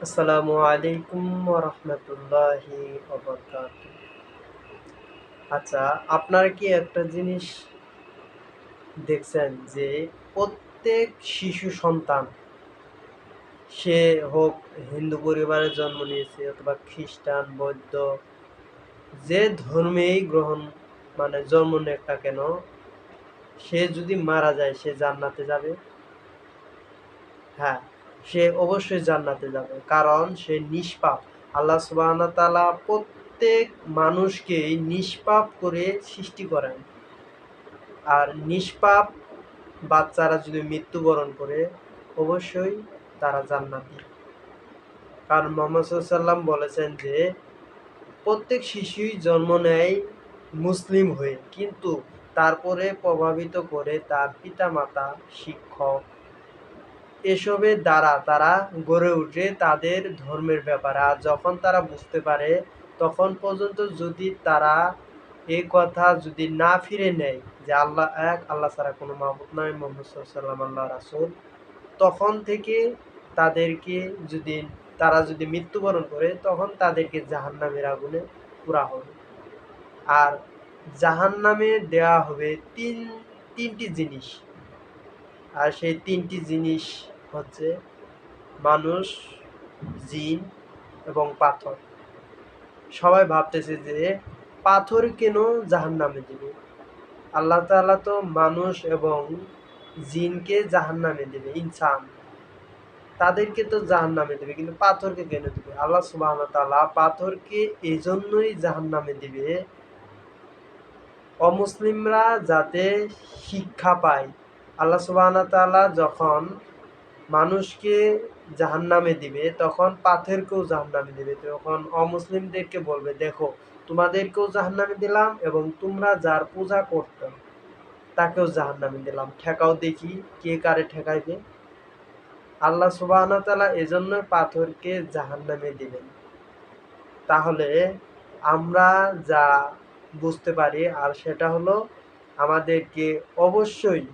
আসসালামু আলাইকুম ওয়া রাহমাতুল্লাহি ওয়া বারাকাতুহু। আচ্ছা, আপনারা কি একটা জিনিস দেখছেন যে প্রত্যেক শিশু সন্তান, সে হোক হিন্দু পরিবারে জন্ম নিয়েছে অথবা খ্রিস্টান, বৌদ্ধ, যে ধর্মেই জন্ম নেক না কেন, সে যদি মারা যায় সে জান্নাতে যাবে? হ্যাঁ, সে অবশ্যই জান্নাতে যাবে, কারণ সে নিষ্পাপ। আল্লাহ সুবহানাহু ওয়া তাআলা প্রত্যেক মানুষকেই নিষ্পাপ করে সৃষ্টি করেন। আর নিষ্পাপ বাচ্চারা যদি মৃত্যুবরণ করে, অবশ্যই তারা জান্নাতি। কারণ মুহাম্মদ সাল্লাল্লাহু আলাইহি ওয়াসাল্লাম বলেছেন যে প্রত্যেক শিশুই জন্ম নেয় মুসলিম হয়ে, কিন্তু তারপরে প্রভাবিত করে তার পিতামাতা, শিক্ষক, এসবের দ্বারা তারা গড়ে ওঠে তাদের ধর্মের ব্যাপারে। আর যখন তারা বুঝতে পারে, তখন পর্যন্ত যদি তারা এই কথা যদি না ফিরে নেয় যে আল্লাহ এক, আল্লাহ ছাড়া কোনো মাবুদ নাই, মুহাম্মদ সাল্লাল্লাহু আলাইহি ওয়াসাল্লাম আল্লাহর রাসূল, তখন থেকে তাদেরকে যদি তারা যদি মৃত্যুবরণ করে, তখন তাদেরকে জাহান্নামের আগুনে পোড়া হবে। আর জাহান্নামে দেওয়া হবে তিনটি জিনিস। আর সেই তিনটি জিনিস হচ্ছে মানুষ, জিন এবং পাথর। সবাই ভাবতেছে যে পাথর কেন জাহান্নামে দিবে? আল্লাহ তাআলা তো মানুষ এবং জিনকে জাহান্নামে দিবে, ইনসান তাদেরকে তো জাহান্নামে দিবে, কিন্তু পাথরকে কেন দিবে? আল্লাহ সুবহানাহু ওয়া তাআলা পাথরকে এজন্যই জাহান্নামে দিবে, অমুসলিমরা যাতে শিক্ষা পায়। আল্লাহ সুবহানাহু ওয়া তাআলা যখন মানুষকে জাহান্নামে দিবে, তখন পাথরকেও জাহান্নামে দিবে। তখন অমুসলিমদেরকে বলবে, দেখো তোমাদেরকেও জাহান্নামে দিলাম এবং তোমরা যার পূজা করত তাকেও জাহান্নামে দিলাম, ঠেকাও দেখি কে কারে ঠেকাইবে। আল্লাহ সুবহানাহু ওয়া তাআলা এজন্যই পাথরকে জাহান্নামে দিবেন। তাহলে আমরা যা বুঝতে পারি, আর সেটা হলো আমাদেরকে অবশ্যই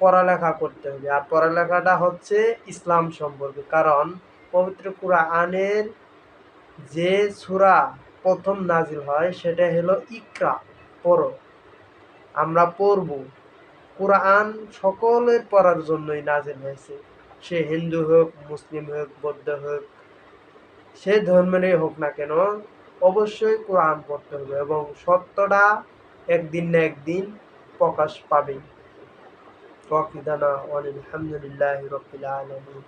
পড়ালেখা করতে হবে। আর পড়ালেখাটা হচ্ছে ইসলাম সম্পর্কে, কারণ পবিত্র কুরআনের যে সূরা প্রথম নাজিল হয় সেটা হলো ইকরা, পড়ো। আমরা পড়ব। কুরআন সকলের পড়ার জন্যই নাজিল হয়েছে, সে হিন্দু হোক, মুসলিম হোক, বৌদ্ধ হোক, সে ধর্মেরই হোক না কেন, অবশ্যই কোরআন পড়তে হবে এবং সত্যটা একদিন না একদিন প্রকাশ পাবেই। ওয়াকিদানা আলহামদুলিল্লাহি রাব্বিল আলামিন।